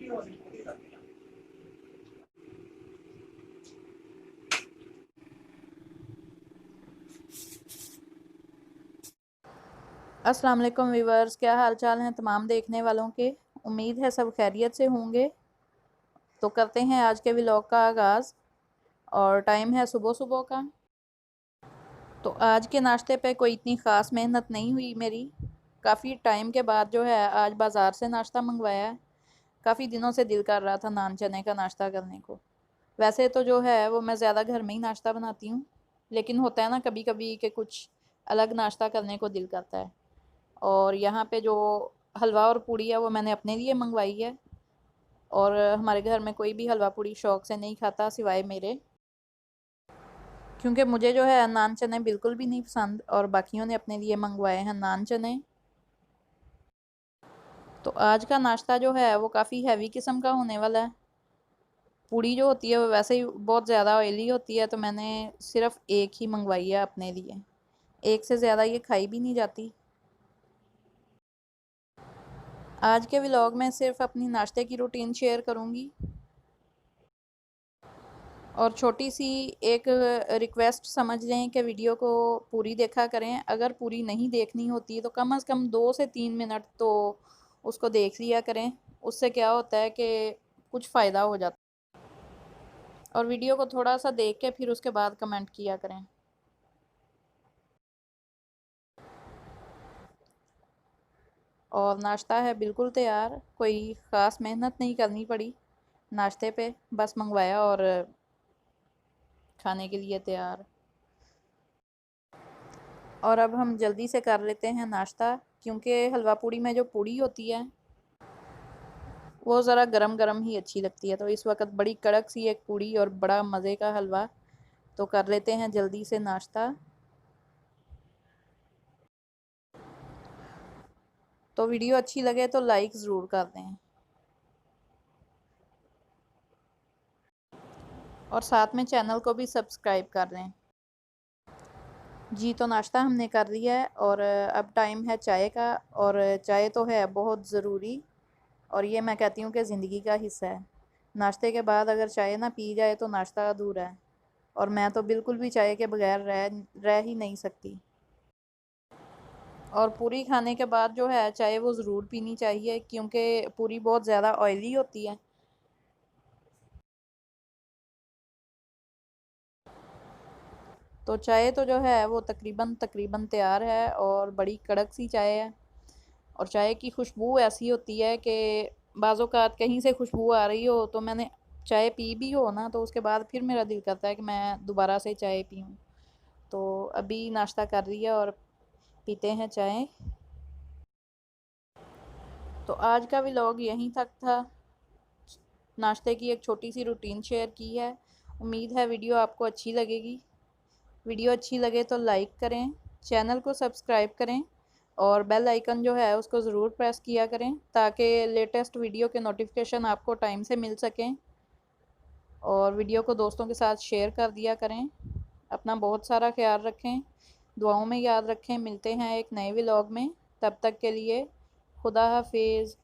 अस्सलाम वालेकुम व्यूवर्स, क्या हाल चाल हैं तमाम देखने वालों के। उम्मीद है सब खैरियत से होंगे। तो करते हैं आज के व्लॉग का आगाज़ और टाइम है सुबह सुबह का। तो आज के नाश्ते पे कोई इतनी ख़ास मेहनत नहीं हुई मेरी। काफ़ी टाइम के बाद जो है आज बाज़ार से नाश्ता मंगवाया है। काफ़ी दिनों से दिल कर रहा था नान चने का नाश्ता करने को। वैसे तो जो है वो मैं ज़्यादा घर में ही नाश्ता बनाती हूँ, लेकिन होता है ना कभी कभी कि कुछ अलग नाश्ता करने को दिल करता है। और यहाँ पे जो हलवा और पूड़ी है वो मैंने अपने लिए मंगवाई है। और हमारे घर में कोई भी हलवा पूड़ी शौक से नहीं खाता सिवाय मेरे, क्योंकि मुझे जो है नान चने बिल्कुल भी नहीं पसंद और बाकियों ने अपने लिए मंगवाए हैं नान चने। तो आज का नाश्ता जो है वो काफ़ी हैवी किस्म का होने वाला है। पूड़ी जो होती है वो वैसे ही बहुत ज़्यादा ऑयली होती है, तो मैंने सिर्फ एक ही मंगवाई है अपने लिए। एक से ज़्यादा ये खाई भी नहीं जाती। आज के व्लॉग में सिर्फ अपनी नाश्ते की रूटीन शेयर करूँगी और छोटी सी एक रिक्वेस्ट समझ लें कि वीडियो को पूरी देखा करें। अगर पूरी नहीं देखनी होती तो कम से कम 2 से 3 मिनट तो उसको देख लिया करें। उससे क्या होता है कि कुछ फ़ायदा हो जाता है। और वीडियो को थोड़ा सा देख के फिर उसके बाद कमेंट किया करें। और नाश्ता है बिल्कुल तैयार, कोई ख़ास मेहनत नहीं करनी पड़ी नाश्ते पे, बस मंगवाया और खाने के लिए तैयार। और अब हम जल्दी से कर लेते हैं नाश्ता, क्योंकि हलवा पूड़ी में जो पूड़ी होती है वो ज़रा गरम गरम ही अच्छी लगती है। तो इस वक्त बड़ी कड़क सी एक पूड़ी और बड़ा मज़े का हलवा। तो कर लेते हैं जल्दी से नाश्ता। तो वीडियो अच्छी लगे तो लाइक ज़रूर कर दें और साथ में चैनल को भी सब्सक्राइब कर दें। जी, तो नाश्ता हमने कर लिया है और अब टाइम है चाय का। और चाय तो है बहुत ज़रूरी, और ये मैं कहती हूँ कि ज़िंदगी का हिस्सा है। नाश्ते के बाद अगर चाय ना पी जाए तो नाश्ता अधूरा है। और मैं तो बिल्कुल भी चाय के बगैर रह ही नहीं सकती। और पूरी खाने के बाद जो है चाय वो ज़रूर पीनी चाहिए, क्योंकि पूरी बहुत ज़्यादा ऑयली होती है। तो चाय तो जो है वो तकरीबन तकरीबन तैयार है और बड़ी कड़क सी चाय है। और चाय की खुशबू ऐसी होती है कि बाज़-औक़ात कहीं से खुशबू आ रही हो तो मैंने चाय पी भी हो ना, तो उसके बाद फिर मेरा दिल करता है कि मैं दोबारा से चाय पीऊँ। तो अभी नाश्ता कर लिया और पीते हैं चाय। तो आज का व्लॉग यहीं तक था। नाश्ते की एक छोटी सी रूटीन शेयर की है। उम्मीद है वीडियो आपको अच्छी लगेगी। वीडियो अच्छी लगे तो लाइक करें, चैनल को सब्सक्राइब करें और बेल आइकन जो है उसको ज़रूर प्रेस किया करें, ताकि लेटेस्ट वीडियो के नोटिफिकेशन आपको टाइम से मिल सकें। और वीडियो को दोस्तों के साथ शेयर कर दिया करें। अपना बहुत सारा ख्याल रखें, दुआओं में याद रखें। मिलते हैं एक नए व्लॉग में, तब तक के लिए खुदा हाफिज़।